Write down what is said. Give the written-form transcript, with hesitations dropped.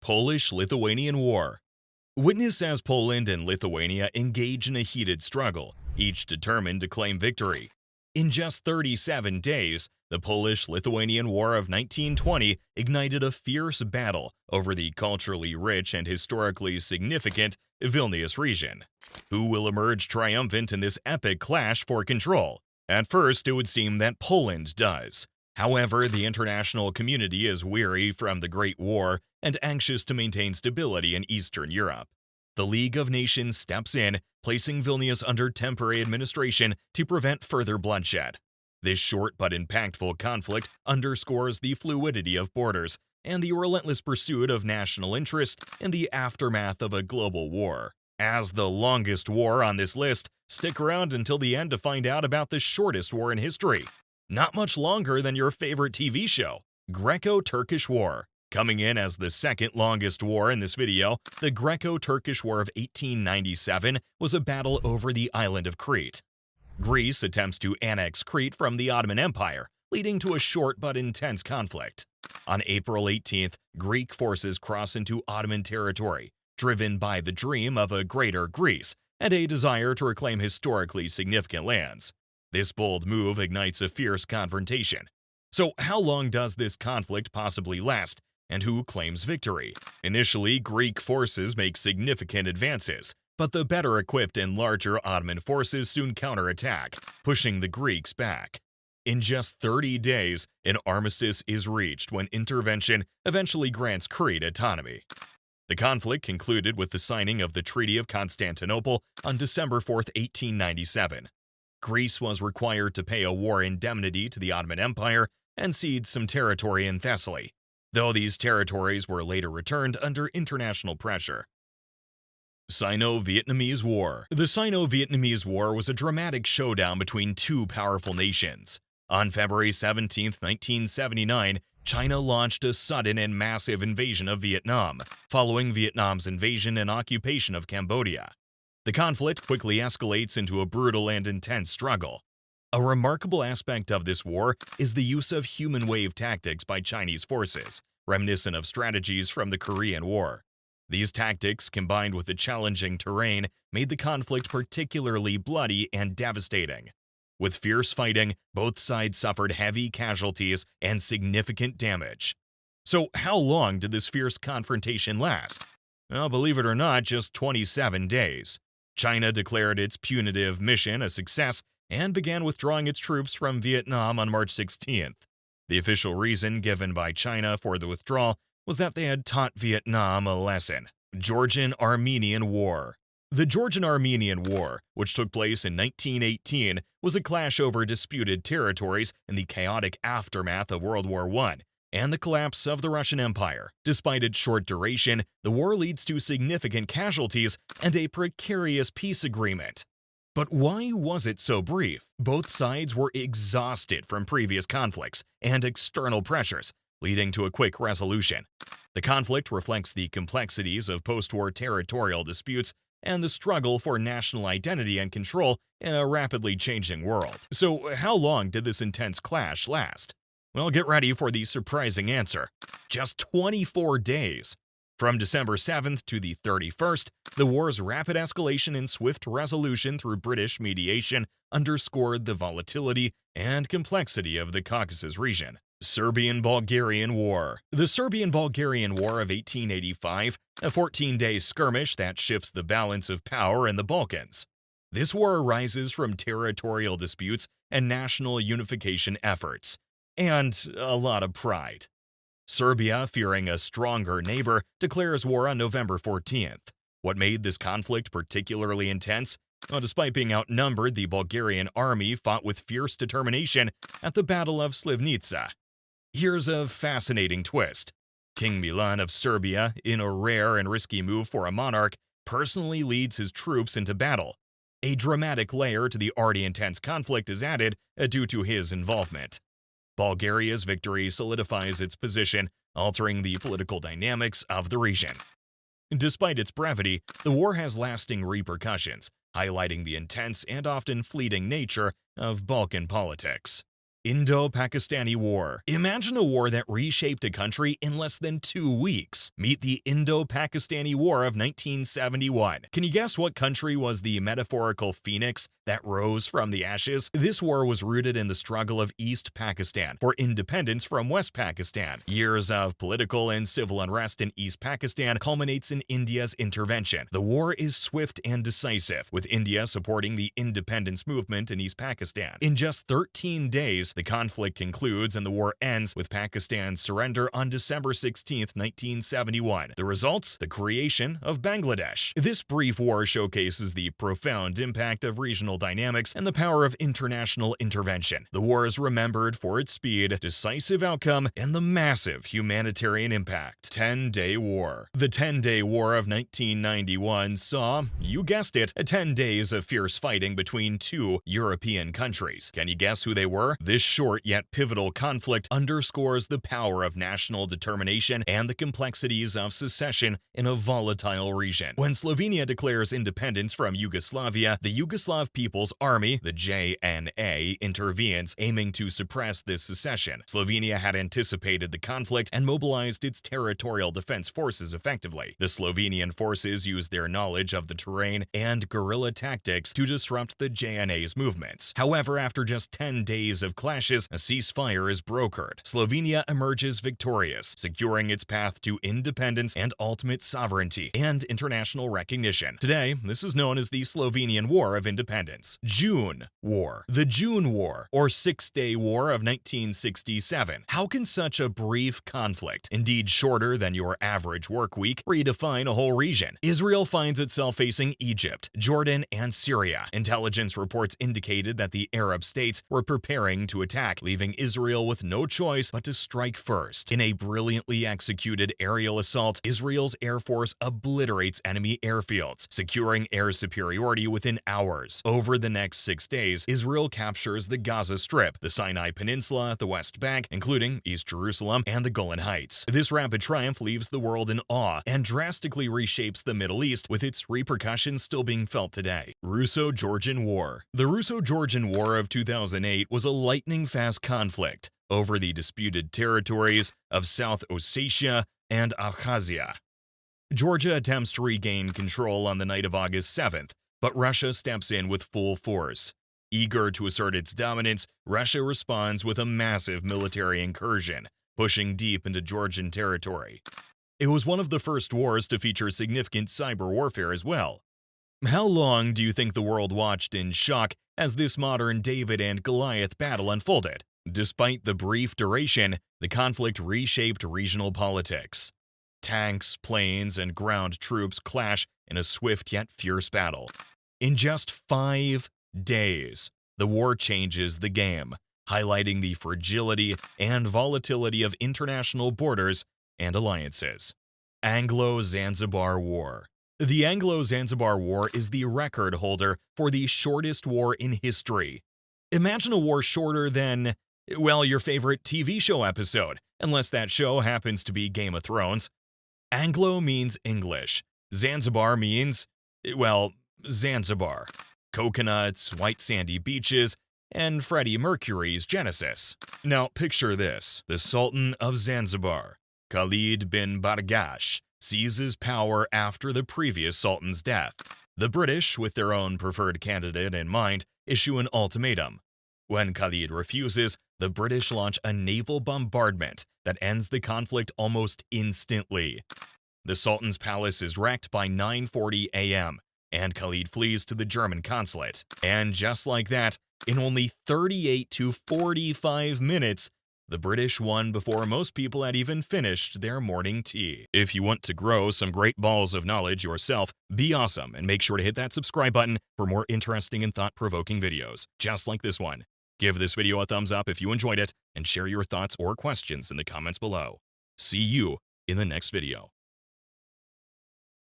Polish-Lithuanian War. Witness as Poland and Lithuania engage in a heated struggle, each determined to claim victory. In just 37 days, the Polish-Lithuanian War of 1920 ignited a fierce battle over the culturally rich and historically significant Vilnius region. Who will emerge triumphant in this epic clash for control? At first, it would seem that Poland does. However, the international community is weary from the Great War and anxious to maintain stability in Eastern Europe. The League of Nations steps in, placing Vilnius under temporary administration to prevent further bloodshed. This short but impactful conflict underscores the fluidity of borders and the relentless pursuit of national interest in the aftermath of a global war. As the longest war on this list, stick around until the end to find out about the shortest war in history. Not much longer than your favorite TV show, Greco-Turkish War. Coming in as the second longest war in this video, the Greco-Turkish War of 1897 was a battle over the island of Crete. Greece attempts to annex Crete from the Ottoman Empire, leading to a short but intense conflict. On April 18th, Greek forces cross into Ottoman territory, driven by the dream of a greater Greece and a desire to reclaim historically significant lands. This bold move ignites a fierce confrontation. So how long does this conflict possibly last, and who claims victory? Initially, Greek forces make significant advances, but the better-equipped and larger Ottoman forces soon counterattack, pushing the Greeks back. In just 30 days, an armistice is reached when intervention eventually grants Crete autonomy. The conflict concluded with the signing of the Treaty of Constantinople on December 4, 1897. Greece was required to pay a war indemnity to the Ottoman Empire and cede some territory in Thessaly, though these territories were later returned under international pressure. Sino-Vietnamese War. The Sino-Vietnamese War was a dramatic showdown between two powerful nations. On February 17, 1979, China launched a sudden and massive invasion of Vietnam, following Vietnam's invasion and occupation of Cambodia. The conflict quickly escalates into a brutal and intense struggle. A remarkable aspect of this war is the use of human wave tactics by Chinese forces, reminiscent of strategies from the Korean War. These tactics, combined with the challenging terrain, made the conflict particularly bloody and devastating. With fierce fighting, both sides suffered heavy casualties and significant damage. So how long did this fierce confrontation last? Well, believe it or not, just 27 days. China declared its punitive mission a success and began withdrawing its troops from Vietnam on March 16th. The official reason given by China for the withdrawal was that they had taught Vietnam a lesson. Georgian-Armenian War. The Georgian-Armenian War, which took place in 1918, was a clash over disputed territories in the chaotic aftermath of World War I and the collapse of the Russian Empire. Despite its short duration, the war leads to significant casualties and a precarious peace agreement. But why was it so brief? Both sides were exhausted from previous conflicts and external pressures, leading to a quick resolution. The conflict reflects the complexities of post-war territorial disputes and the struggle for national identity and control in a rapidly changing world. So how long did this intense clash last? Well, get ready for the surprising answer. Just 24 days. From December 7th to the 31st, the war's rapid escalation and swift resolution through British mediation underscored the volatility and complexity of the Caucasus region. Serbian-Bulgarian War. The Serbian-Bulgarian War of 1885, a 14-day skirmish that shifts the balance of power in the Balkans. This war arises from territorial disputes and national unification efforts, and a lot of pride. Serbia, fearing a stronger neighbor, declares war on November 14th. What made this conflict particularly intense? Well, despite being outnumbered, the Bulgarian army fought with fierce determination at the Battle of Slivnica. Here's a fascinating twist. King Milan of Serbia, in a rare and risky move for a monarch, personally leads his troops into battle. A dramatic layer to the already intense conflict is added due to his involvement. Bulgaria's victory solidifies its position, altering the political dynamics of the region. Despite its brevity, the war has lasting repercussions, highlighting the intense and often fleeting nature of Balkan politics. Indo-Pakistani War. Imagine a war that reshaped a country in less than 2 weeks. Meet the Indo-Pakistani War of 1971. Can you guess what country was the metaphorical phoenix that rose from the ashes? This war was rooted in the struggle of East Pakistan for independence from West Pakistan. Years of political and civil unrest in East Pakistan culminates in India's intervention. The war is swift and decisive, with India supporting the independence movement in East Pakistan. In just 13 days, the conflict concludes and the war ends with Pakistan's surrender on December 16, 1971. The results? The creation of Bangladesh. This brief war showcases the profound impact of regional dynamics and the power of international intervention. The war is remembered for its speed, decisive outcome, and the massive humanitarian impact. 10-Day War. The 10-Day War of 1991 saw, you guessed it, 10 days of fierce fighting between two European countries. Can you guess who they were? This short yet pivotal conflict underscores the power of national determination and the complexities of secession in a volatile region. When Slovenia declares independence from Yugoslavia, the Yugoslav People's Army, the JNA, intervenes, aiming to suppress this secession. Slovenia had anticipated the conflict and mobilized its territorial defense forces effectively. The Slovenian forces used their knowledge of the terrain and guerrilla tactics to disrupt the JNA's movements. However, after just 10 days of clashes, a ceasefire is brokered. Slovenia emerges victorious, securing its path to independence and ultimate sovereignty and international recognition. Today, this is known as the Slovenian War of Independence. June War. The June War, or Six-Day War of 1967. How can such a brief conflict, indeed shorter than your average work week, redefine a whole region? Israel finds itself facing Egypt, Jordan, and Syria. Intelligence reports indicated that the Arab states were preparing to attack, leaving Israel with no choice but to strike first. In a brilliantly executed aerial assault, Israel's Air Force obliterates enemy airfields, securing air superiority within hours. Over the next 6 days, Israel captures the Gaza Strip, the Sinai Peninsula, the West Bank, including East Jerusalem, and the Golan Heights. This rapid triumph leaves the world in awe and drastically reshapes the Middle East, with its repercussions still being felt today. Russo-Georgian War. The Russo-Georgian War of 2008 was a lightning-fast conflict over the disputed territories of South Ossetia and Abkhazia. Georgia attempts to regain control on the night of August 7th, but Russia steps in with full force. Eager to assert its dominance, Russia responds with a massive military incursion, pushing deep into Georgian territory. It was one of the first wars to feature significant cyber warfare as well. How long do you think the world watched in shock as this modern David and Goliath battle unfolded? Despite the brief duration, the conflict reshaped regional politics. Tanks, planes, and ground troops clash in a swift yet fierce battle. In just 5 days, the war changes the game, highlighting the fragility and volatility of international borders and alliances. Anglo-Zanzibar War. The Anglo-Zanzibar War is the record holder for the shortest war in history. Imagine a war shorter than, well, your favorite TV show episode, unless that show happens to be Game of Thrones. Anglo means English. Zanzibar means, well, Zanzibar. Coconuts, white sandy beaches, and Freddie Mercury's Genesis. Now picture this: the Sultan of Zanzibar, Khalid bin Bargash, seizes power after the previous sultan's death. The British, with their own preferred candidate in mind, issue an ultimatum. When Khalid refuses, the British launch a naval bombardment that ends the conflict almost instantly. The Sultan's palace is wrecked by 9:40 a.m., and Khalid flees to the German consulate. And just like that, in only 38 to 45 minutes, the British won before most people had even finished their morning tea. If you want to grow some great balls of knowledge yourself, be awesome and make sure to hit that subscribe button for more interesting and thought-provoking videos, just like this one. Give this video a thumbs up if you enjoyed it, and share your thoughts or questions in the comments below. See you in the next video.